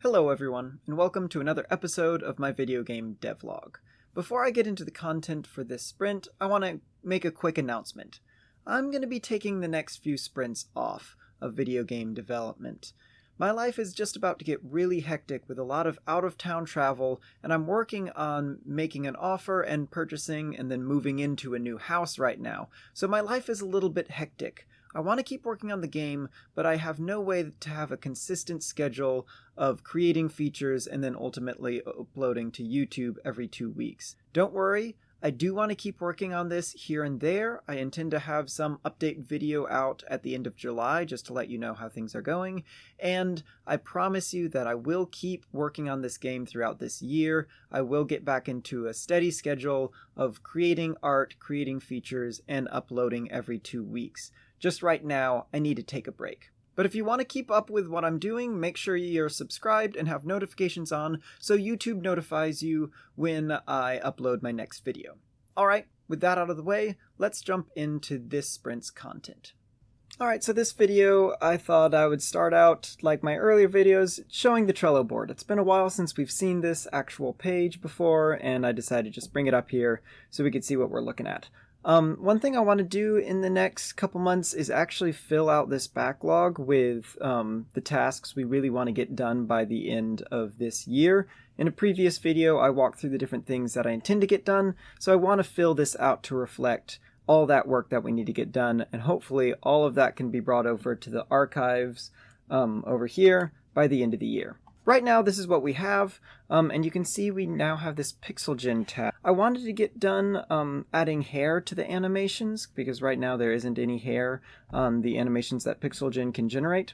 Hello everyone, and welcome to another episode of my video game devlog. Before I get into the content for this sprint, I want to make a quick announcement. I'm going to be taking the next few sprints off of video game development. My life is just about to get really hectic with a lot of out-of-town travel, and I'm working on making an offer and purchasing and then moving into a new house right now, so my life is a little bit hectic. I want to keep working on the game, but I have no way to have a consistent schedule of creating features and then ultimately uploading to YouTube every 2 weeks. Don't worry, I do want to keep working on this here and there. I intend to have some update video out at the end of July just to let you know how things are going, and I promise you that I will keep working on this game throughout this year. I will get back into a steady schedule of creating art, creating features, and uploading every 2 weeks. Just right now, I need to take a break. But if you want to keep up with what I'm doing, make sure you're subscribed and have notifications on so YouTube notifies you when I upload my next video. Alright, with that out of the way, let's jump into this sprint's content. Alright, so this video, I thought I would start out, like my earlier videos, showing the Trello board. It's been a while since we've seen this actual page before, and I decided to just bring it up here so we could see what we're looking at. One thing I want to do in the next couple months is actually fill out this backlog with the tasks we really want to get done by the end of this year. In a previous video, I walked through the different things that I intend to get done, so I want to fill this out to reflect all that work that we need to get done, and hopefully all of that can be brought over to the archives over here by the end of the year. Right now, this is what we have, and you can see we now have this PixelGen tab. I wanted to get done adding hair to the animations, because right now there isn't any hair on the animations that PixelGen can generate.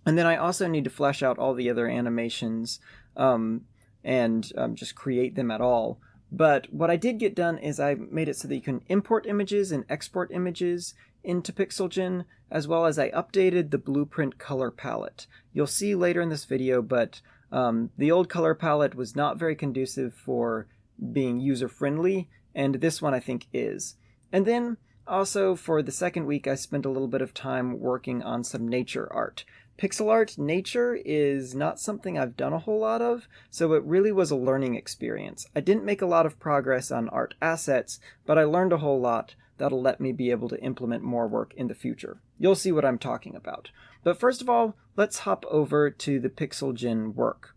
And then I also need to flesh out all the other animations and just create them at all. But what I did get done is I made it so that you can import images and export images into PixelGen, as well as I updated the blueprint color palette. You'll see later in this video, but the old color palette was not very conducive for being user-friendly, and this one I think is. And then also for the second week I spent a little bit of time working on some nature art. Pixel art nature is not something I've done a whole lot of, so it really was a learning experience. I didn't make a lot of progress on art assets, but I learned a whole lot that'll let me be able to implement more work in the future. You'll see what I'm talking about. But first of all, let's hop over to the PixelGen work.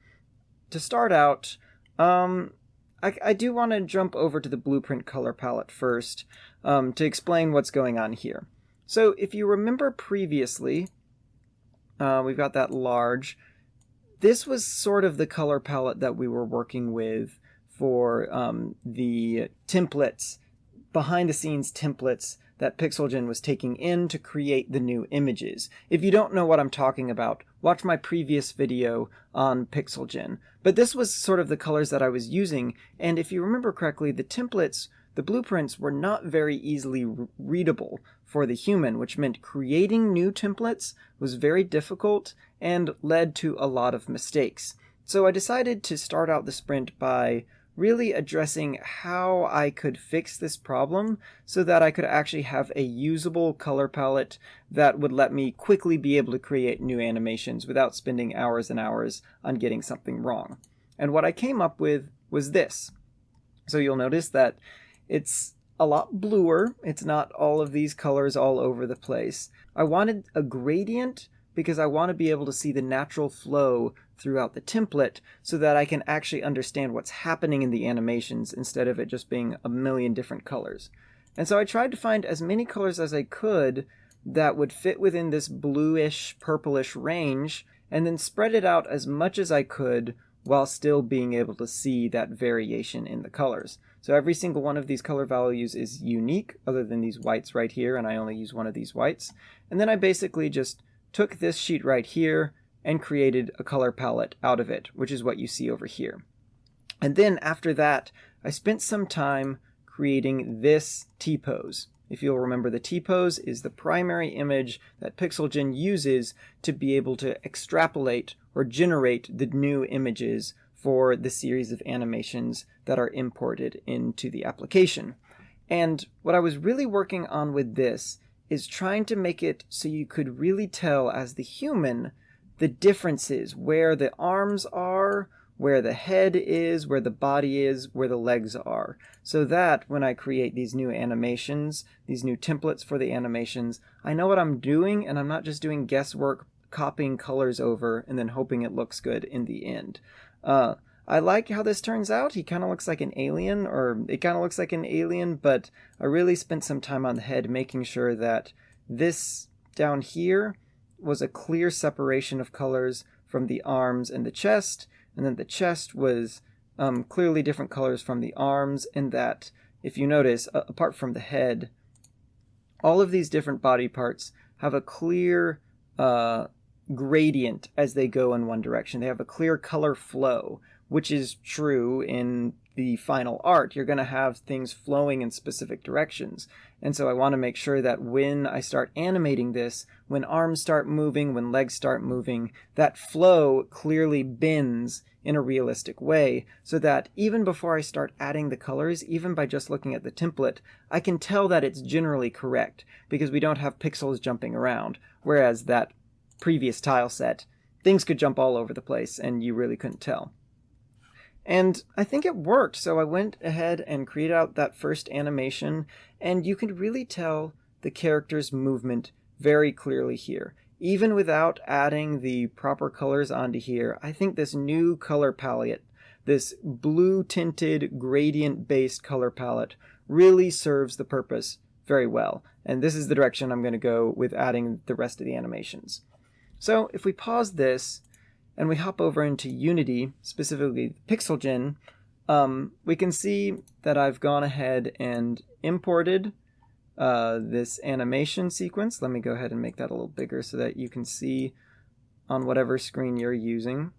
To start out, I do want to jump over to the blueprint color palette first to explain what's going on here. So if you remember previously, we've got that large. This was sort of the color palette that we were working with for the templates, behind-the-scenes templates that PixelGen was taking in to create the new images. If you don't know what I'm talking about, watch my previous video on PixelGen. But this was sort of the colors that I was using, and if you remember correctly, the templates, the blueprints, were not very easily readable for the human, which meant creating new templates was very difficult and led to a lot of mistakes. So I decided to start out the sprint by really addressing how I could fix this problem so that I could actually have a usable color palette that would let me quickly be able to create new animations without spending hours and hours on getting something wrong. And what I came up with was this. So you'll notice that it's a lot bluer. It's not all of these colors all over the place. I wanted a gradient because I want to be able to see the natural flow throughout the template so that I can actually understand what's happening in the animations instead of it just being a million different colors. And so I tried to find as many colors as I could that would fit within this bluish, purplish range, and then spread it out as much as I could while still being able to see that variation in the colors. So every single one of these color values is unique, other than these whites right here, and I only use one of these whites. And then I basically just took this sheet right here and created a color palette out of it, which is what you see over here. And then after that, I spent some time creating this T-pose. If you'll remember, the T-pose is the primary image that PixelGen uses to be able to extrapolate or generate the new images for the series of animations that are imported into the application. And what I was really working on with this is trying to make it so you could really tell as the human the differences, where the arms are, where the head is, where the body is, where the legs are. So that when I create these new animations, these new templates for the animations, I know what I'm doing and I'm not just doing guesswork, copying colors over and then hoping it looks good in the end. I like how this turns out. He kind of looks like an alien, or it kind of looks like an alien, but I really spent some time on the head making sure that this down here was a clear separation of colors from the arms and the chest, and then the chest was clearly different colors from the arms, and that, if you notice, apart from the head, all of these different body parts have a clear gradient as they go in one direction. They have a clear color flow, which is true in the final art. You're going to have things flowing in specific directions. And so I want to make sure that when I start animating this, when arms start moving, when legs start moving, that flow clearly bends in a realistic way, so that even before I start adding the colors, even by just looking at the template, I can tell that it's generally correct, because we don't have pixels jumping around, whereas that previous tile set, things could jump all over the place and you really couldn't tell. And I think it worked, so I went ahead and created out that first animation, and you can really tell the character's movement very clearly here. Even without adding the proper colors onto here, I think this new color palette, this blue-tinted, gradient-based color palette, really serves the purpose very well. And this is the direction I'm going to go with adding the rest of the animations. So if we pause this, and we hop over into Unity, specifically PixelGen, we can see that I've gone ahead and imported this animation sequence. Let me go ahead and make that a little bigger so that you can see on whatever screen you're using.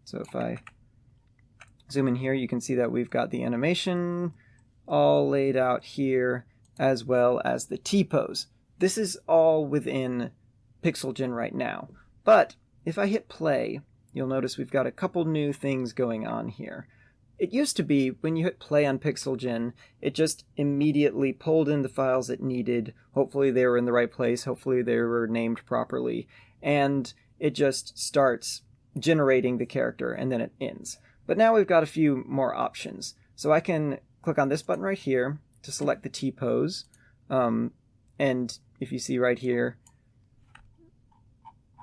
So if I zoom in here, you can see that we've got the animation all laid out here, as well as the T-pose. This is all within PixelGen right now. But if I hit play, you'll notice we've got a couple new things going on here. It used to be, when you hit play on PixelGen, it just immediately pulled in the files it needed. Hopefully they were in the right place, hopefully they were named properly, and it just starts generating the character, and then it ends. But now we've got a few more options. So I can click on this button right here to select the T-pose, and if you see right here,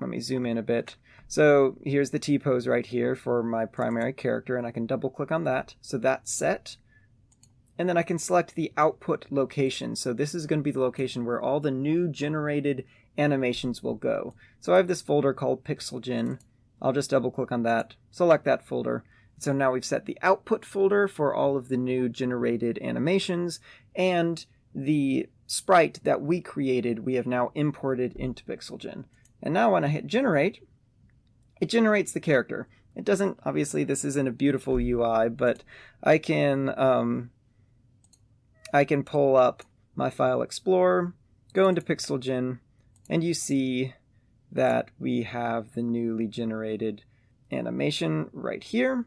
let me zoom in a bit. So here's the T-pose right here for my primary character, and I can double click on that. So that's set. And then I can select the output location. So this is going to be the location where all the new generated animations will go. So I have this folder called PixelGen. I'll just double click on that, select that folder. So now we've set the output folder for all of the new generated animations, and the sprite that we created we have now imported into PixelGen. And now when I hit generate, it generates the character. It doesn't, obviously this isn't a beautiful UI, but I can pull up my file explorer, go into PixelGen, and you see that we have the newly generated animation right here.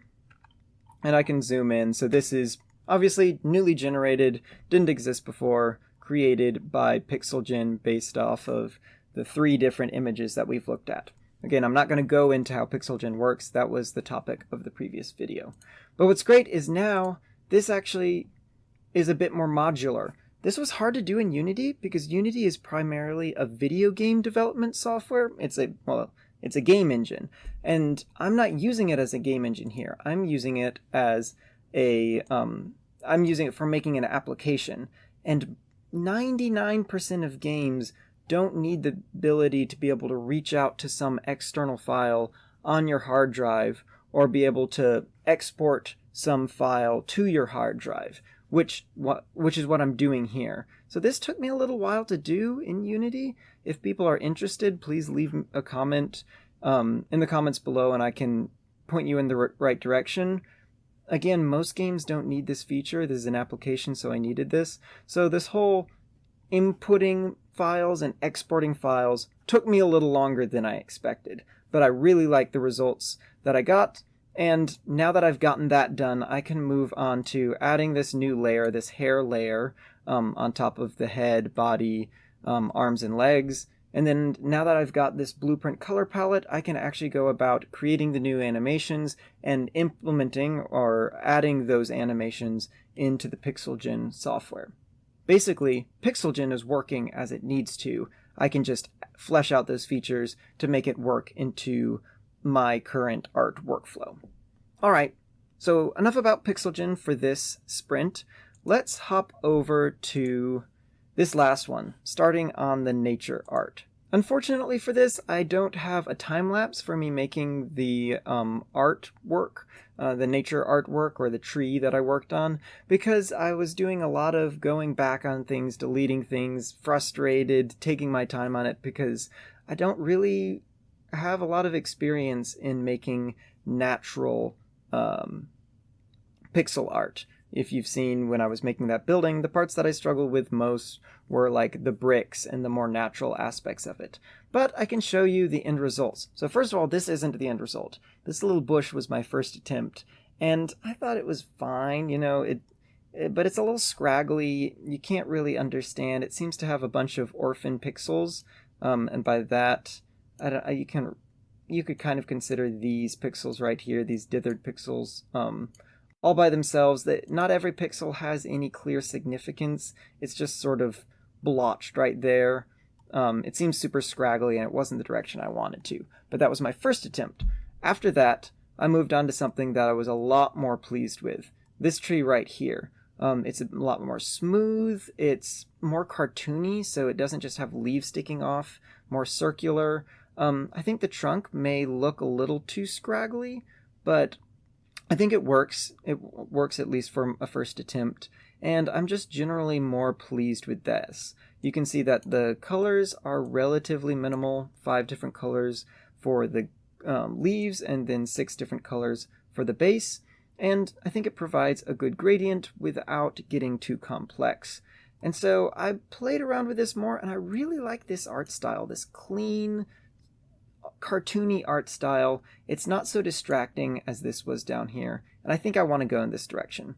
And I can zoom in. So this is obviously newly generated, didn't exist before, created by PixelGen based off of the 3 different images that we've looked at. Again, I'm not going to go into how PixelGen works. That was the topic of the previous video. But what's great is now this actually is a bit more modular. This was hard to do in Unity because Unity is primarily a video game development software. It's a game engine. And I'm not using it as a game engine here. I'm using it as I'm using it for making an application. And 99% of games don't need the ability to be able to reach out to some external file on your hard drive or be able to export some file to your hard drive, which is what I'm doing here. So this took me a little while to do in Unity. If people are interested, please leave a comment in the comments below and I can point you in the right direction. Again, most games don't need this feature. This is an application, so I needed this. So this whole inputting files and exporting files took me a little longer than I expected, but I really like the results that I got. And now that I've gotten that done, I can move on to adding this new layer, this hair layer, on top of the head, body, arms, and legs. And then now that I've got this blueprint color palette, I can actually go about creating the new animations and implementing or adding those animations into the PixelGen software. Basically, PixelGen is working as it needs to. I can just flesh out those features to make it work into my current art workflow. Alright, so enough about PixelGen for this sprint. Let's hop over to this last one, starting on the nature art. Unfortunately for this, I don't have a time-lapse for me making the artwork, the nature artwork or the tree that I worked on, because I was doing a lot of going back on things, deleting things, frustrated, taking my time on it, because I don't really have a lot of experience in making natural pixel art. If you've seen when I was making that building, the parts that I struggled with most were like the bricks and the more natural aspects of it. But I can show you the end results. So first of all, this isn't the end result. This little bush was my first attempt, and I thought it was fine, but it's a little scraggly. You can't really understand. It seems to have a bunch of orphan pixels, and by that, you could kind of consider these pixels right here, these dithered pixels, all by themselves. That not every pixel has any clear significance. It's just sort of blotched right there. It seems super scraggly, and it wasn't the direction I wanted to. But that was my first attempt. After that, I moved on to something that I was a lot more pleased with. This tree right here. It's a lot more smooth. It's more cartoony, so it doesn't just have leaves sticking off. More circular. I think the trunk may look a little too scraggly, but I think it works. It works at least for a first attempt, and I'm just generally more pleased with this. You can see that the colors are relatively minimal, 5 different colors for the leaves, and then 6 different colors for the base, and I think it provides a good gradient without getting too complex. And so I played around with this more, and I really like this art style, this clean, cartoony art style. It's not so distracting as this was down here, and I think I want to go in this direction.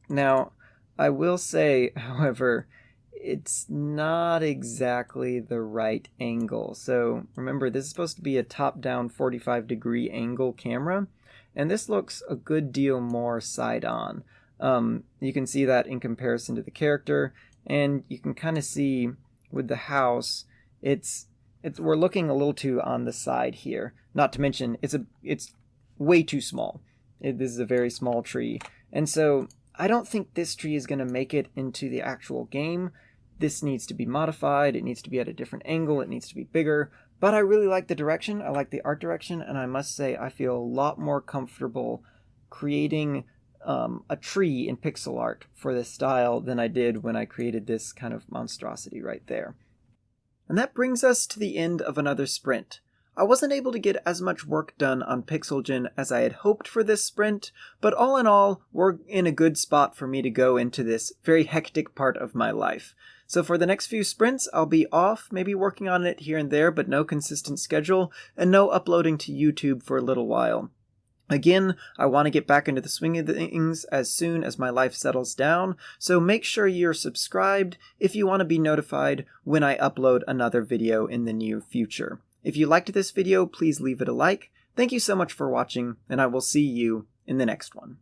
Now, I will say, however, it's not exactly the right angle. So remember, this is supposed to be a top-down 45-degree angle camera, and this looks a good deal more side-on. You can see that in comparison to the character, and you can kind of see with the house, we're looking a little too on the side here. Not to mention, it's way too small. This is a very small tree. And so I don't think this tree is going to make it into the actual game. This needs to be modified. It needs to be at a different angle. It needs to be bigger. But I really like the direction. I like the art direction. And I must say, I feel a lot more comfortable creating a tree in pixel art for this style than I did when I created this kind of monstrosity right there. And that brings us to the end of another sprint. I wasn't able to get as much work done on PixelGen as I had hoped for this sprint, but all in all, we're in a good spot for me to go into this very hectic part of my life. So for the next few sprints, I'll be off, maybe working on it here and there, but no consistent schedule, and no uploading to YouTube for a little while. Again, I want to get back into the swing of things as soon as my life settles down, so make sure you're subscribed if you want to be notified when I upload another video in the near future. If you liked this video, please leave it a like. Thank you so much for watching, and I will see you in the next one.